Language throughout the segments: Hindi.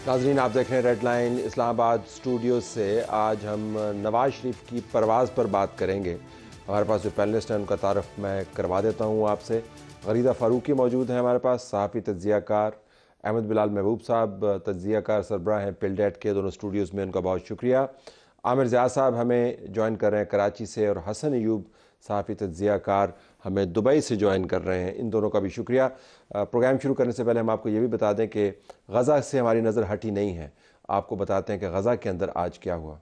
नाज़रीन, आप देख रहे हैं रेड लाइन इस्लामाबाद स्टूडियो से। आज हम नवाज शरीफ की परवाज़ पर बात करेंगे। हमारे पास जो पैनलिस्ट हैं उनका तारफ़ मैं करवा देता हूँ आपसे। गरीदा फ़ारूकी मौजूद हैं हमारे पास, सहाफ़ी तज्ज़ियाकार। अहमद बिलाल महबूब साहब तज्ज़ियाकार सरबराह हैं पिलडेट के, दोनों स्टूडियोज़ में, उनका बहुत शुक्रिया। आमिर ज़ियाद साहब हमें ज्वाइन कर रहे हैं कराची से, और हसन अयूब सहाफ़ी तज्ज़ियाकार हमें दुबई से ज्वाइन कर रहे हैं। इन दोनों का भी शुक्रिया। प्रोग्राम शुरू करने से पहले हम आपको ये भी बता दें कि गज़ा से हमारी नज़र हटी नहीं है। आपको बताते हैं कि गज़ा के अंदर आज क्या हुआ।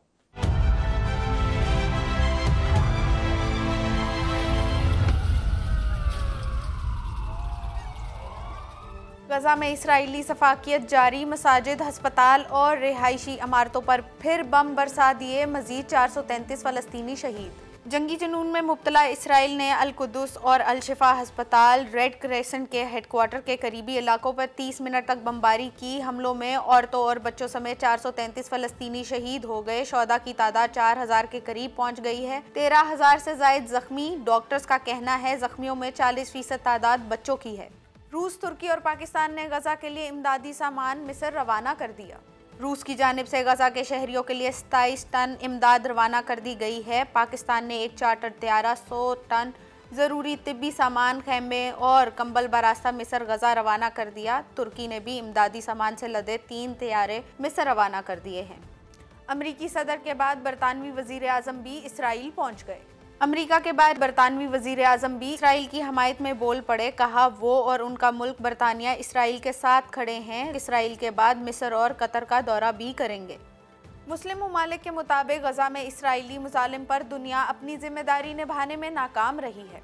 गजा में इसराइली सफाकियत जारी, मसाजिद, हस्पताल और रिहायशी इमारतों पर फिर बम बरसा दिए, मजीद 433 फ़लस्तीनी शहीद। जंगी जुनून में मुब्तला इसराइल ने अल कुद्दुस और अल शिफा हस्पताल, रेड क्रेसेंट के हेडक्वार्टर के करीबी इलाकों पर 30 मिनट तक बमबारी की। हमलों में औरतों और बच्चों समेत 433 फ़लस्तीनी शहीद हो गए। शोहदा की तादाद 4000 के करीब पहुंच गई है। 13,000 से ज़ायद जख्मी। डॉक्टर्स का कहना है जख्मियों में 40% तादाद बच्चों की है। रूस, तुर्की और पाकिस्तान ने गजा के लिए इमदादी सामान मिस्र रवाना कर दिया। रूस की जानिब से गजा के शहरियों के लिए 27 टन इमदाद रवाना कर दी गई है। पाकिस्तान ने एक चार्टर तैयारा 100 टन ज़रूरी तिब्बी सामान, खैमे और कंबल बरास्ता मिस्र गजा रवाना कर दिया। तुर्की ने भी इमदादी सामान से लदे 3 तैयारे मिस्र रवाना कर दिए हैं। अमरीकी सदर के बाद बरतानवी वज़ीर आज़म भी इसराइल पहुँच गए। अमेरिका के बाद बरतानवी वज़ीर आज़म भी इसराइल की हमायत में बोल पड़े। कहा वो और उनका मुल्क बरतानिया इसराइल के साथ खड़े हैं। इसराइल के बाद मिस्र और कतर का दौरा भी करेंगे। मुस्लिम ममालिक के मुताबिक गजा में इसराइली मुजालिम पर दुनिया अपनी जिम्मेदारी निभाने में नाकाम रही है।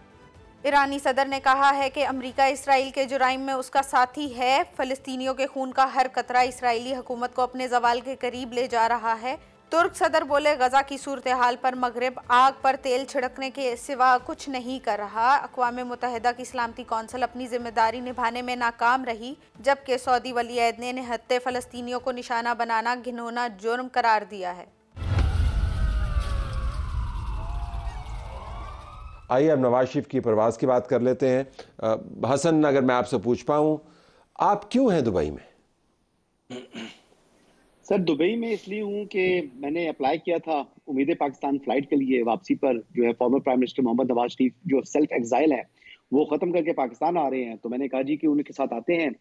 ईरानी सदर ने कहा है कि अमेरिका इसराइल के जुराइम में उसका साथी है। फ़लस्तीनियों के खून का हर कतरा इसराइली हुकूमत को अपने ज़वाल के करीब ले जा रहा है। तुर्क सदर बोले, गजा की सूरत हाल पर मगरिब आग पर तेल छिड़कने के सिवा कुछ नहीं कर रहा। अक़वाम मुत्तहिदा की सलामती कौंसिल अपनी जिम्मेदारी निभाने में नाकाम रही, जबकि सऊदी वली-ए-अहद ने निहत्ते फ़लस्तीनियों को निशाना बनाना घिनौना जुर्म करार दिया है। आइए अब नवाज शरीफ की परवाज़ की बात कर लेते हैं। हसन, अगर मैं आपसे पूछ पाऊँ, आप क्यों हैं दुबई में? सर, दुबई में इसलिए हूँ कि मैंने अप्लाई किया था उम्मीद पाकिस्तान फ्लाइट के लिए। वापसी पर जो है former prime minister Mohammad Nawaz Sharif जो सेल्फ एग्जाइल है वो ख़त्म करके पाकिस्तान आ रहे हैं, तो मैंने कहा जी कि उनके साथ आते हैं।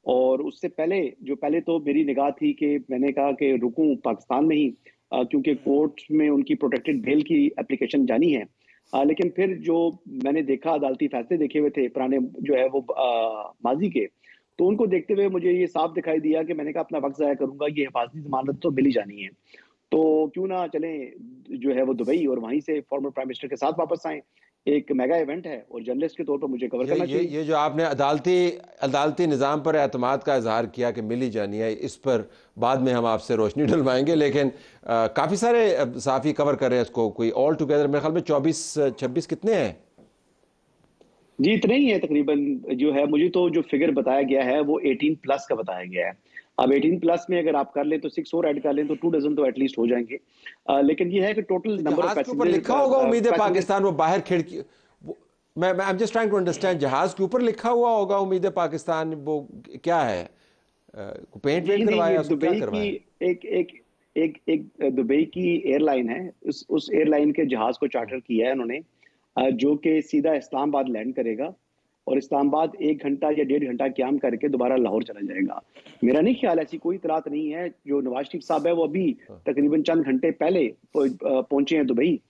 और उससे पहले तो मेरी निगाह थी कि मैंने कहा कि रुकूं पाकिस्तान में ही, क्योंकि कोर्ट में उनकी प्रोटेक्टेड बेल की एप्लीकेशन जानी है। लेकिन फिर जो मैंने देखा, अदालती फैसले देखे हुए थे पुराने जो है वो माजी के, तो उनको देखते हुए मुझे ये साफ दिखाई दिया कि मैंने कहा अपना वक्त ज़ाया करूंगा, ये हिफाजती ज़मानत तो मिल ही जानी है, तो क्यों ना चलें जो है वो दुबई और वहीं से फॉर्मर प्राइम मिनिस्टर के साथ वापस आएँ। एक मेगा इवेंट है और जर्नलिस्ट के तौर पर मुझे कवर करना चाहिए। ये जो आपने अदालती निज़ाम पर एतमाद का इजहार किया कि मिल ही जानी है, इस पर बाद में हम आपसे रोशनी डलवाएंगे, लेकिन काफ़ी सारे सहाफ़ी कवर कर रहे हैं इसको। कोई ऑल टुगेदर मेरे ख्याल में 24-26 कितने हैं जी? इतने ही है तकरीबन। जो है मुझे तो जो फिगर बताया गया है वो 18+ का बताया गया है। अब 18+ में अगर आप कर लें तो 6 और ऐड कर लें तो 2 डज़न तो एटलीस्ट हो जाएंगे। लेकिन ये है कि टोटल नंबर ऑफ पैसेंजर लिखा होगा उम्मीद है पाकिस्तान, वो बाहर खिड़की, मैं I am just trying to understand, जहाज के ऊपर लिखा हुआ होगा उम्मीद है पाकिस्तान, वो क्या है? पेंट वेंट करवाया, उसको क्या करवाया? एक दुबई की एयरलाइन है, उस एयरलाइन के जहाज को चार्टर किया है उन्होंने, जो कि सीधा इस्लामाबाद लैंड करेगा और इस्लामाबाद 1 घंटा या 1.5 घंटा क्याम करके दोबारा लाहौर चला जाएगा। मेरा नहीं ख्याल, ऐसी कोई इतलात नहीं है। जो नवाज शरीफ साहब है वो अभी तकरीबन चंद घंटे पहले पहुंचे हैं दुबई,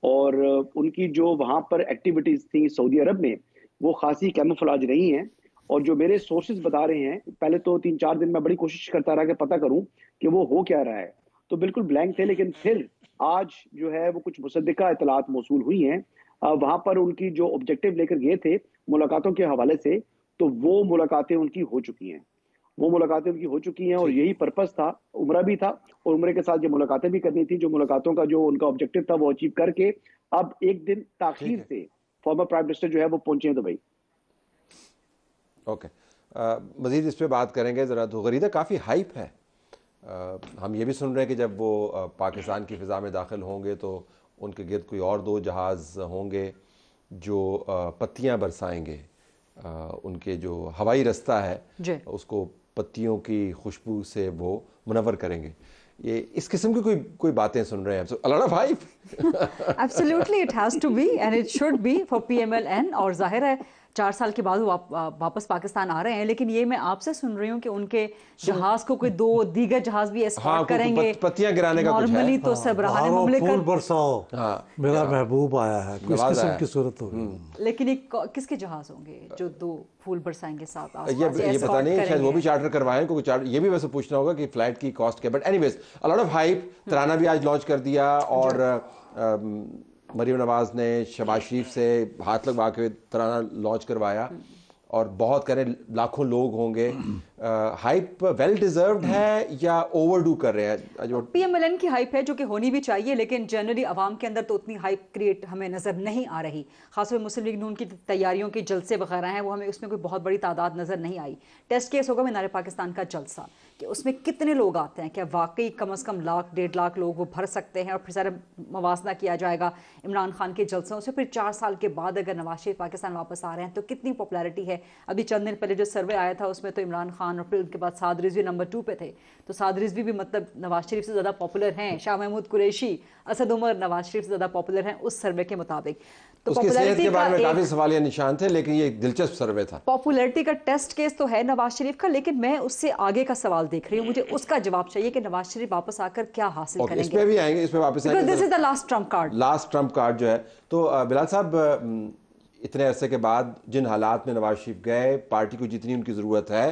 और उनकी जो वहां पर एक्टिविटीज थी सऊदी अरब में वो खासी कैमोफ्लेज रही हैं। और जो मेरे सोर्सेज बता रहे हैं, पहले तो 3-4 दिन मैं बड़ी कोशिश करता रहा कि पता करूं कि वो हो क्या रहा है, तो बिल्कुल ब्लैंक थे। लेकिन फिर आज जो है वो कुछ मुसद्दिका इतलात मौसूल हुई हैं वहां पर उनकी जो ऑब्जेक्टिव लेकर गए थे मुलाकातों के हवाले से, तो वो मुलाकातें उनकी हो चुकी हैं। और यही पर्पस था, उम्रा भी था, और उम्रे के साथ जो मुलाकातें भी करनी थी, जो मुलाकातों का जो उनका ऑब्जेक्टिव था वो अचीव करके अब एक दिन ताखीर से फॉर्मर प्राइम मिनिस्टर जो है वो पहुंचे हैं दुबई। ओके, मजीद इस पर बात करेंगे ज़रा। तो गरीदा काफ़ी हाइप है। हम ये भी सुन रहे हैं कि जब वो पाकिस्तान की फ़िज़ा में दाखिल होंगे तो उनके गिर्द कोई और 2 जहाज़ होंगे जो पत्तियां बरसाएंगे। उनके जो हवाई रास्ता है उसको पत्तियों की खुशबू से वो मुनव्वर करेंगे। ये इस किस्म की कोई बातें सुन रहे हैं आप, a lot of hype. Absolutely it has to be and it should be for PMLN। और जाहिर है 4 साल के बाद वो वापस पाकिस्तान आ रहे हैं, लेकिन ये मैं आपसे सुन रही हूँ कि उनके जहाज को कोई 2 दीगर जहाज भी एस्कॉर्ट करेंगे। पत्तियां गिराने का कुछ है। नॉर्मली तो सरबराहान मुमलिकत फूल बरसाओ, मेरा महबूब आया है, किस किस्म की सूरत होगी। लेकिन एक किसके जहाज होंगे जो 2 फूल बरसाएंगे साथ? ये पता नहीं, शायद वो भी चार्टर करवाएं, क्योंकि ये भी वैसे पूछना होगा कि फ्लाइट की कॉस्ट क्या। But anyways a lot of hype. Tarana भी आज लॉन्च कर दिया और मरीम नवाज ने शहबाज शरीफ से हाथ लगवा के तराना लॉन्च करवाया और बहुत करें लाखों लोग होंगे। हाइप वेल डिजर्व्ड है या ओवरडू कर रहे हैं? जो PMLN की हाइप है जो कि होनी भी चाहिए, लेकिन जनरली आवाम के अंदर तो उतनी हाइप क्रिएट हमें नज़र नहीं आ रही। खासतौर मुस्लिम लीग नून की तैयारियों के जलसे वगैरह हैं, वो हमें उसमें कोई बहुत बड़ी तादाद नज़र नहीं आई। टेस्ट केस होगा मीनार पाकिस्तान का जलसा कि उसमें कितने लोग आते हैं, क्या वाकई कम से कम 1 लाख 1.5 लाख लोग वो भर सकते हैं? और फिर सारा मवाजना किया जाएगा इमरान खान के जलसों से। फिर 4 साल के बाद अगर नवाज शरीफ पाकिस्तान वापस आ रहे हैं तो कितनी पॉपुलैरिटी है? अभी चंद दिन पहले जो सर्वे आया था उसमें तो इमरान खान और फिर उनके बाद साद रिजवी नंबर 2 पे थे। तो साद रिजवी भी मतलब नवाज शरीफ से ज़्यादा पॉपुलर हैं। शाह महमूद कुरैशी, असद उमर नवाज शरीफ से ज़्यादा पॉपुलर हैं उस सर्वे के मुताबिक। तो उसकी सेहत के बारे में काफी सवालिया निशान थे, लेकिन ये एक दिलचस्प सर्वे था। पॉपुलैरिटी का टेस्ट केस तो है नवाज शरीफ का, लेकिन मैं उससे आगे का सवाल देख रही हूँ। मुझे उसका जवाब चाहिए कि नवाज शरीफ वापस आकर क्या हासिल करेंगे। इस पे भी आएंगे, इस पे वापस आएंगे। This is the last Trump card. Last Trump card जो है। तो बिलाल साहब, इतने अरसे के बाद जिन हालात में नवाज शरीफ गए, पार्टी को जितनी उनकी ज़रूरत है,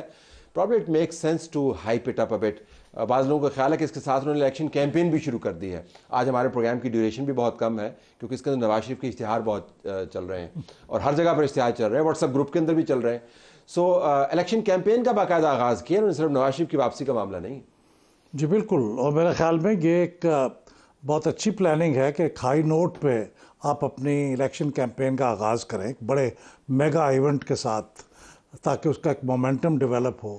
probably it makes sense to hype it up a bit. बाज़ लोगों का ख्याल है कि इसके साथ उन्होंने इलेक्शन कैंपेन भी शुरू कर दी है। आज हमारे प्रोग्राम की ड्यूरेशन भी बहुत कम है क्योंकि इसके अंदर नवाज शरीफ के इश्तिहार बहुत चल रहे हैं और हर जगह पर इश्तिहार चल रहे हैं, व्हाट्सएप ग्रुप के अंदर भी चल रहे हैं। सो इलेक्शन कैंपेन का बाकायदा आगाज़ किया उन्होंने, सिर्फ नवाज शरीफ की वापसी का मामला नहीं। जी बिल्कुल, और मेरे ख्याल में ये एक बहुत अच्छी प्लानिंग है कि एक हाई नोट पे आप अपनी इलेक्शन कैंपेन का आगाज़ करें एक बड़े मेगा इवेंट के साथ, ताकि उसका एक मोमेंटम डेवलप हो।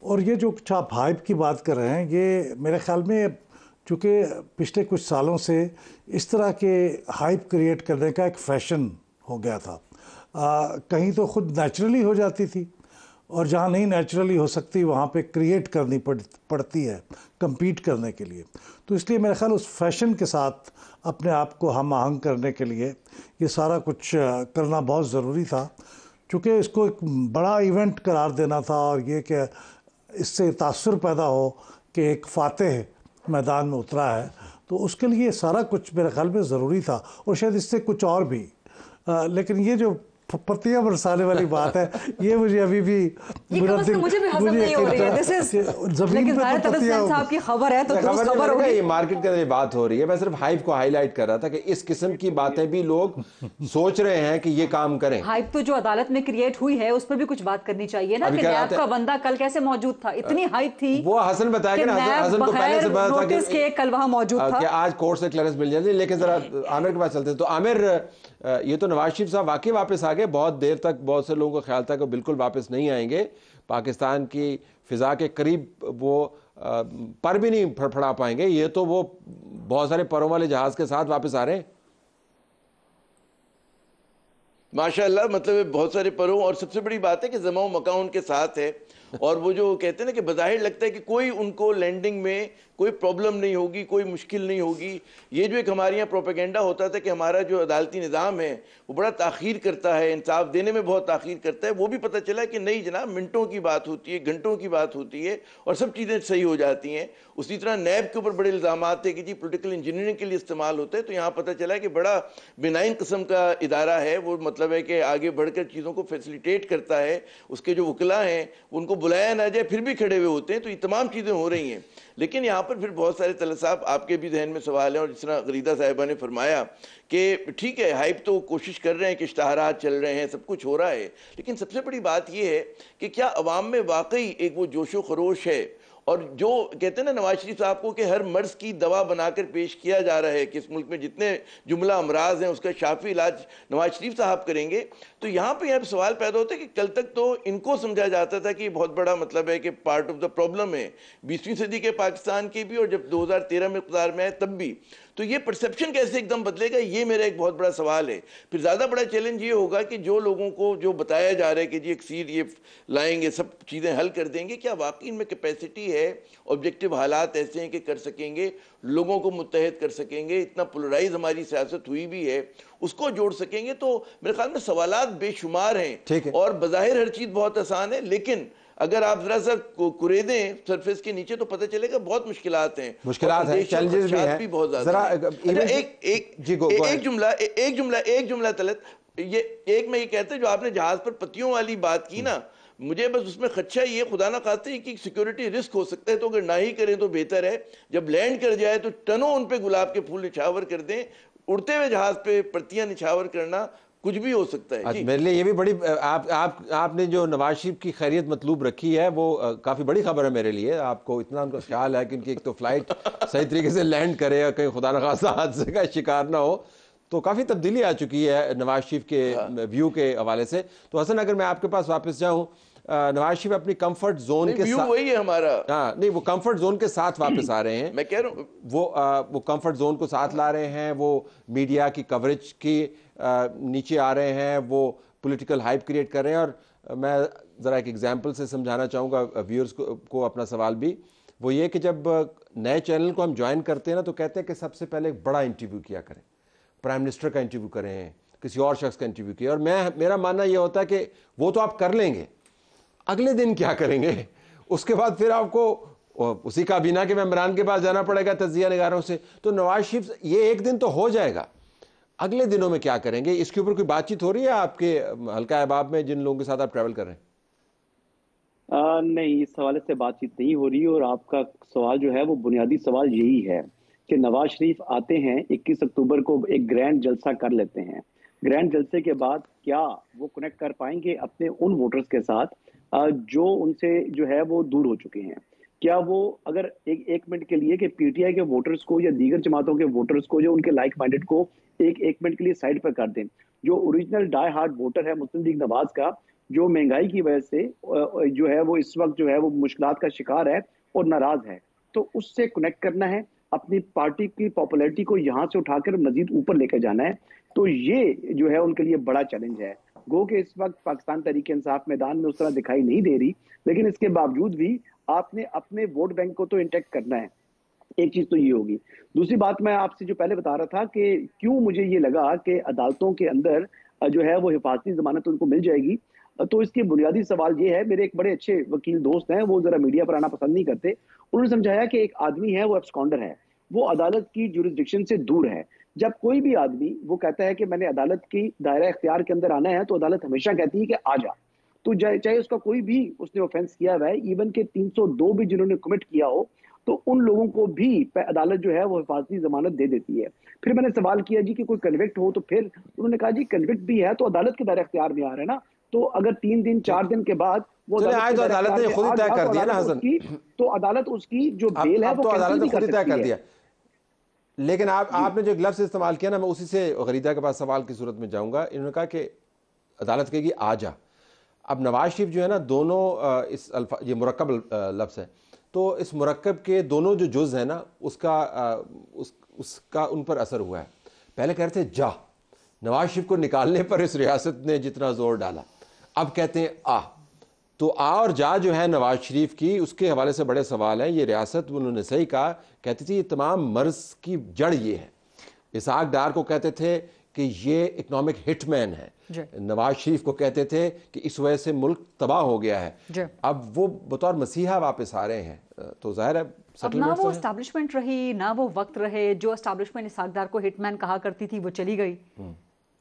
और ये जो आप हाइप की बात कर रहे हैं, ये मेरे ख्याल में चूँकि पिछले कुछ सालों से इस तरह के हाइप क्रिएट करने का एक फैशन हो गया था। कहीं तो खुद नेचुरली हो जाती थी और जहाँ नहीं नेचुरली हो सकती वहाँ पे क्रिएट करनी पड़ती है compete करने के लिए। तो इसलिए मेरे ख्याल उस फैशन के साथ अपने आप को हम आहंग करने के लिए ये सारा कुछ करना बहुत ज़रूरी था, चूँकि इसको एक बड़ा इवेंट करार देना था और ये कि इससे तासुर पैदा हो कि एक फातेह मैदान में उतरा है, तो उसके लिए सारा कुछ मेरे ख्याल में ज़रूरी था और शायद इससे कुछ और भी। लेकिन ये जो पत्तियां बरसाने वाली बात है, ये मुझे अभी भी मुझे भी हज़म नहीं हो रही है। दिस इज जमीन पे तो पत्तियां साहब की खबर है तो खबर हो गई, मार्केट के अंदर बात हो रही है। मैं सिर्फ हाइप को हाईलाइट कर रहा था कि इस किस्म की बातें भी लोग सोच रहे हैं कि ये काम करें। हाइप तो जो अदालत में क्रिएट हुई है उस पर भी कुछ बात करनी चाहिए ना कि नैब का बंदा कल कैसे मौजूद था। इतनी हाइप थी, वो हसन बताया कि हसन को पहले से पता था कि कल वहां मौजूद था कि आज कोर्ट से क्लियरेंस मिल जाती। लेकिन जरा आमिर के पास चलते हैं। तो आमिर, ये तो नवाज शरीफ साहब वाकई वापस आ गए। बहुत देर तक बहुत से लोगों का ख्याल था कि बिल्कुल वापस नहीं आएंगे, पाकिस्तान की फिजा के करीब वो पर भी नहीं फड़फड़ा पाएंगे। ये तो वो बहुत सारे परों वाले जहाज के साथ वापस आ रहे हैं माशाअल्लाह। मतलब बहुत सारे परों, और सबसे बड़ी बात है कि जमा मकान उनके साथ है। और वो जो कहते हैं ना कि बज़ाहिर लगता है कि कोई उनको लैंडिंग में कोई प्रॉब्लम नहीं होगी, कोई मुश्किल नहीं होगी। ये जो एक हमारे यहाँ प्रोपेगेंडा होता था कि हमारा जो अदालती निज़ाम है वो बड़ा ताख़ीर करता है, इंसाफ देने में बहुत ताख़ीर करता है, वो भी पता चला कि नहीं जनाब, मिनटों की बात होती है, घंटों की बात होती है और सब चीज़ें सही हो जाती हैं। उसी तरह नैब के ऊपर बड़े इल्ज़ाम थे कि जी पोलिटिकल इंजीनियरिंग के लिए इस्तेमाल होता है, तो यहाँ पता चला कि बड़ा बेनाइन किस्म का इदारा है। वो मतलब है कि आगे बढ़कर चीज़ों को फैसिलिटेट करता है। उसके जो वकला हैं उनको बुलाया ना जाए फिर भी खड़े हुए होते हैं। तो ये तमाम चीज़ें हो रही हैं। लेकिन यहाँ पर फिर बहुत सारे तलत साहब आपके भी जहन में सवाल हैं, और जिस तरह गरीदा साहिबा ने फरमाया कि ठीक है हाइप तो कोशिश कर रहे हैं कि इश्तहारात चल रहे हैं, सब कुछ हो रहा है, लेकिन सबसे बड़ी बात यह है कि क्या अवाम में वाकई एक वो जोशो खरोश है और जो कहते हैं ना नवाज शरीफ साहब को कि हर मर्ज की दवा बनाकर पेश किया जा रहा है कि इस मुल्क में जितने जुमला अमराज हैं उसका शाफी इलाज नवाज शरीफ साहब करेंगे, तो यहाँ पे अब सवाल पैदा होता है कि कल तक तो इनको समझा जाता था कि बहुत बड़ा मतलब है कि पार्ट ऑफ द प्रॉब्लम है 20वीं सदी के पाकिस्तान की भी, और जब 2013 में इक़्तिदार में आए तब भी। तो ये परसेप्शन कैसे एकदम बदलेगा, ये मेरा एक बहुत बड़ा सवाल है। फिर ज़्यादा बड़ा चैलेंज ये होगा कि जो लोगों को जो बताया जा रहा है कि जी एक सीट ये लाएंगे, सब चीज़ें हल कर देंगे, क्या वाकई इनमें कैपेसिटी है, ऑब्जेक्टिव हालात ऐसे हैं कि कर सकेंगे, लोगों को मुत्तहद कर सकेंगे, इतना पोलराइज हमारी सियासत हुई भी है उसको जोड़ सकेंगे। तो मेरे ख्याल में सवालात बेशुमार हैं और बज़ाहिर हर चीज़ बहुत आसान है, लेकिन अगर आप जरा सा कुरेदें सरफेस के नीचे तो पता चलेगा बहुत मुश्किलात हैं, चैलेंजेस भी बहुत ज्यादा हैं। एक जुमला तलत ये एक मैं ये कहता हूं, जो आपने जहाज पर पत्तियों वाली बात की ना, मुझे बस उसमें खदशा ये खुदा ना खाते कि सिक्योरिटी रिस्क हो सकता है, तो अगर ना ही करें तो बेहतर है। जब लैंड कर जाए तो टनों उन पे गुलाब के फूल निछावर कर दें, उड़ते हुए जहाज पे पत्तियां निछावर करना कुछ भी हो सकता है। मेरे लिए ये भी बड़ी आपने जो नवाज शरीफ की खैरियत मतलूब रखी है वो काफ़ी बड़ी खबर है मेरे लिए। आपको इतना उनका ख्याल है कि उनकी एक तो फ्लाइट सही तरीके से लैंड करे और कहीं खुदा न खासा हादसे का शिकार ना हो, तो काफ़ी तब्दीली आ चुकी है नवाज शरीफ के व्यू के हवाले से। तो हसन, अगर मैं आपके पास वापस जाऊँ, नवाज शरीफ अपनी कंफर्ट जोन के साथ, वही है हमारा, हाँ नहीं, वो कंफर्ट जोन के साथ वापस आ रहे हैं। मैं कह रहा हूँ वो कंफर्ट जोन को साथ ला रहे हैं, वो मीडिया की कवरेज की नीचे आ रहे हैं, वो पॉलिटिकल हाइप क्रिएट कर रहे हैं। और मैं ज़रा एक एग्जांपल से समझाना चाहूँगा व्यूअर्स को अपना सवाल भी, वो ये कि जब नए चैनल को हम ज्वाइन करते हैं ना, तो कहते हैं कि सबसे पहले एक बड़ा इंटरव्यू किया करें, प्राइम मिनिस्टर का इंटरव्यू करें, किसी और शख्स का इंटरव्यू किया। और मेरा मानना ये होता है कि वो तो आप कर लेंगे, अगले दिन क्या करेंगे, उसके बाद फिर आपको उसी काबीना के मेंबरान के पास जाना पड़ेगा तज्जिया निगारों से। तो नवाज शरीफ ये एक दिन तो हो जाएगा, अगले दिनों में क्या करेंगे, इसके ऊपर कोई बातचीत हो रही है आपके हल्का अहबाब में जिन लोगों के साथ आप ट्रैवल कर रहे हैं? नहीं, इस हवाले से बातचीत नहीं हो रही। और आपका सवाल जो है वो बुनियादी सवाल यही है कि नवाज शरीफ आते हैं 21 अक्टूबर को, एक ग्रैंड जलसा कर लेते हैं। ग्रैंड जलसे के बाद क्या वो कनेक्ट कर पाएंगे अपने उन वोटर्स के साथ जो उनसे जो है वो दूर हो चुके हैं? क्या वो अगर एक मिनट के लिए कि पीटीआई के वोटर्स को या दीगर जमातों के वोटर्स को, जो उनके लाइक माइंडेड को एक मिनट के लिए साइड पर कर दें, जो ओरिजिनल डाई हार्ड वोटर है मुस्लिम लीग नवाज का, जो महंगाई की वजह से जो है वो इस वक्त जो है वो मुश्किलात का शिकार है और नाराज है, तो उससे कनेक्ट करना है, अपनी पार्टी की पॉपुलैरिटी को यहाँ से उठाकर मजीद ऊपर लेकर जाना है। तो ये जो है उनके लिए बड़ा चैलेंज है। गो कि इस वक्त पाकिस्तान तहरीक इंसाफ मैदान में उस तरह दिखाई नहीं दे रही, लेकिन इसके बावजूद भी आपने अपने वोट बैंक को तो इंटैक्ट करना है। एक चीज तो ये होगी। दूसरी बात मैं आपसे जो पहले बता रहा था कि क्यों मुझे ये लगा कि अदालतों के अंदर जो है वो हिफाजती जमानत उनको मिल जाएगी, तो इसके बुनियादी सवाल ये है। मेरे एक बड़े अच्छे वकील दोस्त हैं, वो जरा मीडिया पर आना पसंद नहीं करते। उन्होंने समझाया कि एक आदमी है वो एब्सकॉन्डर है, वो अदालत की जुरिस्डिक्शन से दूर है। जब कोई भी आदमी वो कहता है कि मैंने अदालत की दायरा इख्तियार के अंदर आना है, तो अदालत हमेशा कहती है कि आ जा। तो चाहे उसका कोई भी उसने ऑफेंस किया हुआ है, इवन के 302 भी जिन्होंने कमिट किया हो, तो उन लोगों को भी अदालत जो है वो हिफाजती जमानत दे देती है। फिर मैंने सवाल किया जी कि कोई कन्विक्ट हो, तो फिर उन्होंने कहा जी कन्विक्ट भी है तो अदालत के दायरा इख्तियार में आ रहा है ना, तो अगर 3 दिन 4 दिन के बाद वो अदालत ने खुद ही तय कर दिया ना हसन, तो अदालत उसकी जो बेल है वो अदालत ने खुद ही तय कर दिया। लेकिन आपने जो ग्लव्स इस्तेमाल किया ना, मैं उसी से गरीदा के पास सवाल की सूरत में जाऊंगा। इन्होंने कहा कि अदालत कहेगी आ जा। अब नवाज शरीफ जो है ना, दोनों इस ये मुरक्कब लफ्ज़ है, तो इस मुरक्कब के दोनों जो जुज़ है ना, उसका उन पर असर हुआ है। पहले कह रहे थे जा, नवाज शरीफ को निकालने पर इस रियासत ने जितना जोर डाला, अब कहते हैं आ। तो आ और जा जो है नवाज शरीफ की, उसके हवाले से बड़े सवाल हैं। ये रियासत, उन्होंने सही कहा, कहती थी ये तमाम मर्ज की जड़ ये है। इसहाक डार को कहते थे कि ये इकोनॉमिक हिटमैन है, नवाज शरीफ को कहते थे कि इस वजह से मुल्क तबाह हो गया है। अब वो बतौर मसीहा वापस आ रहे हैं, तो जाहिर है अब ना वो एस्टैब्लिशमेंट रही, ना वो वक्त रहे। जो एस्टैब्लिशमेंट इसहाक डार को हिटमैन कहा करती थी वो चली गई।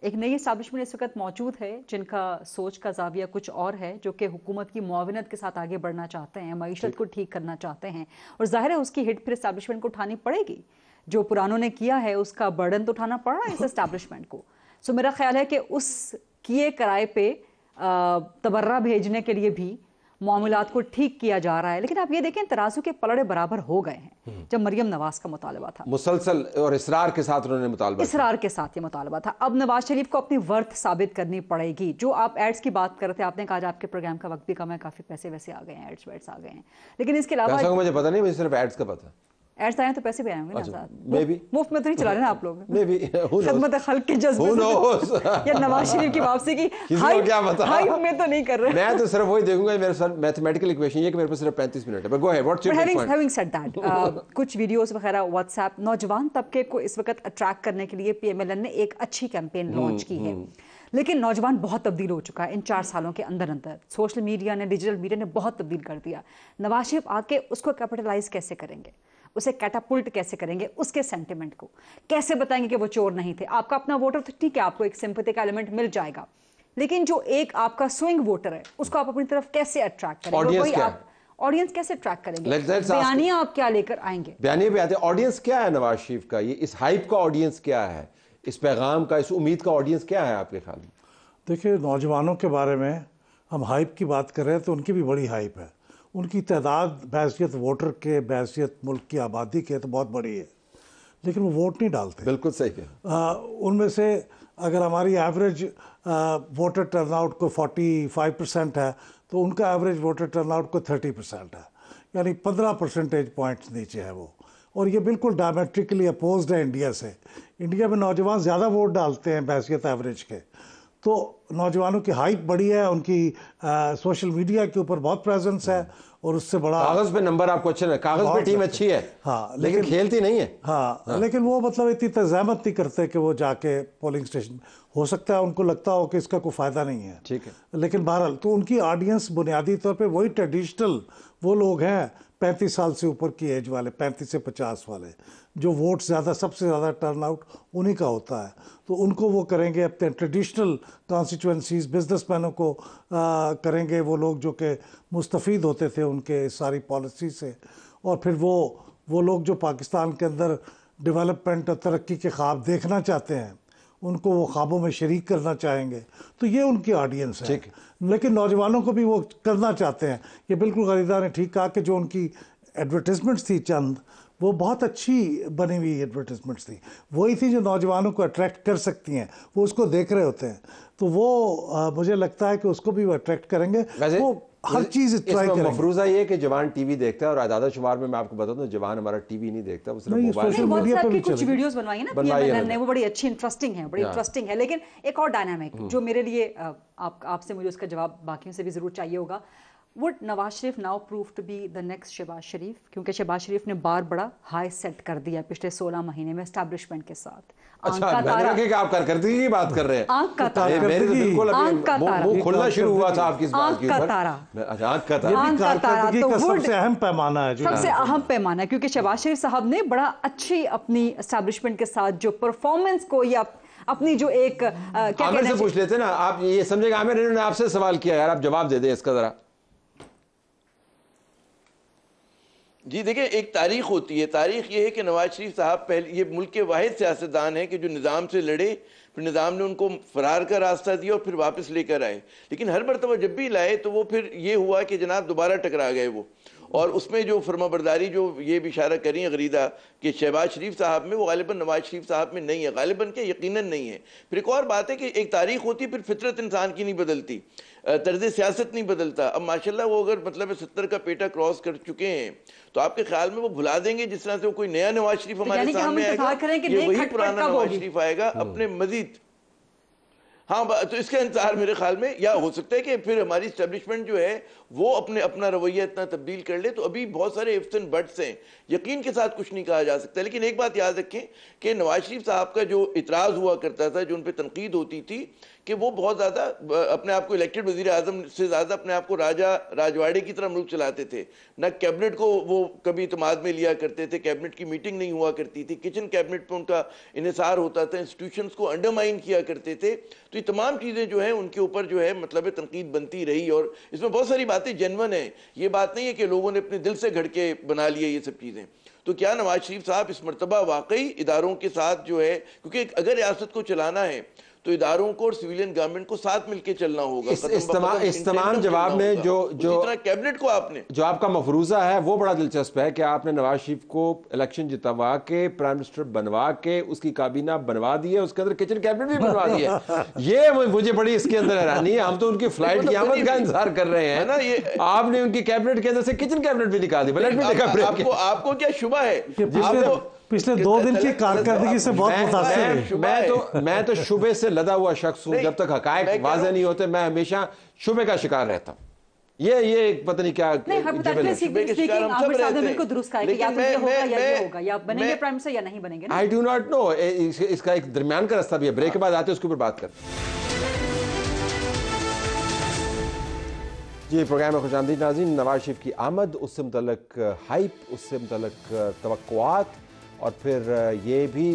एक नई एस्टैब्लिशमेंट इस वक्त मौजूद है जिनका सोच का जाविया कुछ और है, जो कि हुकूमत की मुआविनत के साथ आगे बढ़ना चाहते हैं, मईशत को ठीक करना चाहते हैं, और जाहिर है उसकी हिट फिर एस्टैब्लिशमेंट को उठानी पड़ेगी। जो पुरानों ने किया है उसका बर्डन तो उठाना पड़ रहा है इस एस्टैब्लिशमेंट को। सो मेरा ख्याल है कि उस किए किराए पे तबर्रा भेजने के लिए भी मामलात को ठीक किया जा रहा है। लेकिन आप ये देखें तराजू के पलड़े बराबर हो गए हैं। जब मरियम नवाज का मुतालबा था, मुसलसल और इसरार के साथ उन्होंने मुतालबा किया। इसरार के साथ ये मुतालबा था। अब नवाज शरीफ को अपनी वर्थ साबित करनी पड़ेगी। जो आप एड्स की बात कर रहे थे, आपने कहा आज आपके प्रोग्राम का वक्त भी कम है, काफी पैसे वैसे आ गए हैं, एड्स वेड्स आ गए हैं, लेकिन इसके अलावा पैसों का मुझे पता नहीं, मुझे सिर्फ एड्स का पता। एड्स आए तो पैसे भी आए होंगे ना साथ। मे बी मुफ्त में तो नहीं चला रहे ना आप लोग। मे बी खिदमत खल्क के जज्बे से या नवाज शरीफ की वापसी की हाइप में तो नहीं कर रहे। मैं तो सिर्फ वही देखूंगा, मेरे साथ मैथमेटिकल इक्वेशन ये कि मेरे पास सिर्फ 35 मिनट है। But go ahead, what's your point? Having said that, कुछ वीडियोस वगैरह व्हाट्सएप नौजवान तबके को इस वक्त अट्रैक्ट करने के लिए पीएमएलएन ने एक अच्छी कैंपेन लॉन्च की है। लेकिन नौजवान बहुत तब्दील हो चुका है इन 4 सालों के अंदर अंदर। सोशल मीडिया ने, डिजिटल मीडिया ने बहुत तब्दील कर दिया। नवाज शरीफ आके उसको कैपिटलाइज कैसे करेंगे, उसे कैटापुल्ट कैसे करेंगे, उसके सेंटिमेंट को कैसे बताएंगे कि वो चोर नहीं थे। आपका अपना वोटर तो ठीक है, आपको एक सिंपैथी का एलिमेंट मिल जाएगा, लेकिन जो एक आपका स्विंग वोटर है उसको आप अपनी तरफ कैसे अट्रैक्ट करेंगे? ऑडियंस कैसे ट्रैक करेंगे? बयानियां आप क्या लेकर आएंगे? बयानियां भी आते हैं। ऑडियंस क्या है नवाज शरीफ का? ये इस हाइप का ऑडियंस क्या है? इस पैगाम का, इस उम्मीद का ऑडियंस क्या है आपके ख्याल में? देखिए, नौजवानों के बारे में हम हाइप की बात कर रहे हैं तो उनकी भी बड़ी हाइप है। उनकी तादाद बहैसियत वोटर के, बहैसियत मुल्क की आबादी के तो बहुत बड़ी है, लेकिन वो वोट नहीं डालते। बिल्कुल सही है। उनमें से अगर हमारी एवरेज वोटर टर्नआउट को 45% है तो उनका एवरेज वोटर टर्नआउट को 30% है, यानी 15 परसेंटेज पॉइंट्स नीचे है वो। और ये बिल्कुल डायमेट्रिकली अपोज्ड है इंडिया से। इंडिया में नौजवान ज़्यादा वोट डालते हैं बहैसियत एवरेज के, तो नौजवानों की हाइप बड़ी है, उनकी सोशल मीडिया के ऊपर बहुत प्रेजेंस है और उससे बड़ा कागज पे नंबर आपको अच्छे ना, कागज पे टीम अच्छी है, हाँ, लेकिन खेलती नहीं है। हाँ, लेकिन वो मतलब इतनी तज़ामत नहीं करते कि वो जाके पोलिंग स्टेशन, हो सकता है उनको लगता हो कि इसका कोई फ़ायदा नहीं है, ठीक है, लेकिन बहरहाल तो उनकी ऑडियंस बुनियादी तौर पे वही ट्रेडिशनल वो लोग हैं 35 साल से ऊपर की एज वाले, 35 से 50 वाले, जो वोट ज़्यादा, सबसे ज़्यादा टर्नआउट उन्हीं का होता है। तो उनको वो करेंगे, अपने ट्रेडिशनल कॉन्स्टिट्यूंसीज, बिजनेसमैनों को करेंगे, वो लोग जो कि मुस्तफ़ीद होते थे उनके सारी पॉलिसी से। और फिर वो लोग जो पाकिस्तान के अंदर डेवलपमेंट और तरक्की के ख्वाब देखना चाहते हैं, उनको वो ख्वाबों में शरीक करना चाहेंगे। तो ये उनकी ऑडियंस है। लेकिन नौजवानों को भी वो करना चाहते हैं। ये बिल्कुल गरीदा ने ठीक कहा कि जो उनकी एडवर्टिजमेंट्स थी चंद, वो बहुत अच्छी बनी हुई एडवर्टिजमेंट्स थी, वही थी जो नौजवानों को अट्रैक्ट कर सकती हैं। वो उसको देख रहे होते हैं, तो वो मुझे लगता है कि उसको भी वो अट्रैक्ट करेंगे। वो हर चीज़ ट्राई करेंगे। मफरूज़ा ये कि जवान टीवी देखता है, और आदादा शुमार में मैं आपको बता दूं, जवान हमारा टीवी नहीं देखता, वो सिर्फ सोशल मीडिया पे भी कुछ वीडियोस बनवाई है ना पीएमएलएन ने, वो बड़ी अच्छी इंटरेस्टिंग है, बड़ी इंटरेस्टिंग है। लेकिन एक और डायनामिक जो मेरे लिए आपसे मुझे उसका जवाब बाकियों से भी जरूर चाहिए होगा, would Nawaz Sharif now prove to be the next Shahbaz Sharif? क्योंकि शहबाज शरीफ ने बार बड़ा हाई सेट कर दिया पिछले 16 महीने में एस्टैब्लिशमेंट के साथ। अच्छा, मैंने कहा आप कारकर्दगी की बात कर रहे हैं। आंख का तारा, मेरे तो बिल्कुल अभी मुंह खुलना शुरू हुआ था आपकी इस बात के ऊपर। आंख का तारा, आंख का तारा तो सबसे अहम पैमाना है, सबसे अहम पैमाना है, क्योंकि शहबाज शरीफ साहब ने बड़ा अच्छी अपनी एस्टैब्लिशमेंट के साथ जो परफॉर्मेंस को या अपनी जो एक क्या आमिर से पूछ लेते ना, आप ये समझेगा आमिर, इन्होंने आपसे सवाल किया यार, आप जवाब दे दे इसका जरा। जी देखिए, एक तारीख होती है। तारीख ये है कि नवाज शरीफ साहब पहले ये मुल्क के वाहिद सियासतदान हैं कि जो निज़ाम से लड़े, फिर निज़ाम ने उनको फरार का रास्ता दिया और फिर वापस लेकर आए। लेकिन हर मरतबा जब भी लाए तो वो फिर ये हुआ कि जनाब दोबारा टकरा गए वो। और उसमें जो फरमाबरदारी जो ये भी इशारा करी है गरीदा कि शहबाज शरीफ साहब में, वो गालिबन नवाज शरीफ साहब में नहीं है, गालिबन के यकीनन नहीं है। फिर एक और बात है कि एक तारीख होती है, फिर फितरत इंसान की नहीं बदलती, तर्ज सियासत नहीं बदलता। अब माशाल्लाह वो अगर मतलब 70 का पेटा क्रॉस कर चुके हैं, तो आपके ख्याल में वो भुला देंगे जिस तरह से वो कोई नया नवाज शरीफ हमारे सामने आएगा, ये वही पुराना नवाज शरीफ आएगा अपने मजीद। हाँ, तो इसका इंतजार मेरे ख्याल में, या हो सकता है कि फिर हमारी इस्टेब्लिशमेंट जो है वो अपना रवैया इतना तब्दील कर ले। तो अभी बहुत सारे इफ्स एंड बट्स हैं, यकीन के साथ कुछ नहीं कहा जा सकता। लेकिन एक बात याद रखें कि नवाज शरीफ साहब का जो इतराज़ हुआ करता था, जो उन पर तनकीद होती थी कि वो बहुत ज़्यादा अपने आप को इलेक्टेड वज़ीर आज़म से ज़्यादा अपने आप को राजवाड़े की तरह मुल्क चलाते थे। न कैबिनेट को वो कभी इत्मीनान में लिया करते थे, कैबिनेट की मीटिंग नहीं हुआ करती थी, किचन कैबिनेट पर उनका इन्हिसार होता था, इंस्टीट्यूशंस को अंडरमाइन किया करते थे। तो ये तमाम चीज़ें जो हैं उनके ऊपर जो है मतलब तनकीद बनती रही, और इसमें बहुत सारी बातें जेन्युइन हैं। ये बात नहीं है कि लोगों ने अपने दिल से घड़ के बना लिया ये सब चीज़ें। तो क्या नवाज शरीफ साहब इस मरतबा वाकई इदारों के साथ जो है, क्योंकि अगर रियासत को चलाना है तो इदारों को और सिविलियन गवर्नमेंट को साथ मिलकर चलना होगा। इस तमाम जवाब में जो कैबिनेट को आपने जो आपका मफरूजा है वो बड़ा दिलचस्प है कि आपने नवाज शरीफ को इलेक्शन जितवा के प्राइम मिनिस्टर बनवा के उसकी काबीना बनवा दी है, उसके अंदर किचन कैबिनेट भी बनवा दी है। ये मुझे बड़ी इसके अंदर हैरानी है। हम तो उनकी फ्लाइट की आमद का इंतजार कर रहे हैं ना, ये आपने उनकी कैबिनेट के अंदर से किचन कैबिनेट भी निकाल दी। आपको क्या शुबा है? पिछले 2 दिन की कारकर्दगी से बहुत मुतासिर है। मैं तो शुबे से लदा हुआ शख्स हूं। जब तक हकायक वाज़ेह नहीं होते मैं हमेशा शुबे का शिकार रहता हूं। ये पता नहीं क्या आई डू नॉट नो। इसका एक दरमियान का रास्ता भी है, ब्रेक के बाद आते हैं उसके ऊपर बात करते। जी प्रोग्राम में खुशामदीद नाज़रीन। नवाज शरीफ की आमद, उससे मुतल्लिक हाइप, उससे मुतल्लिक तवक्कुआत और फिर ये भी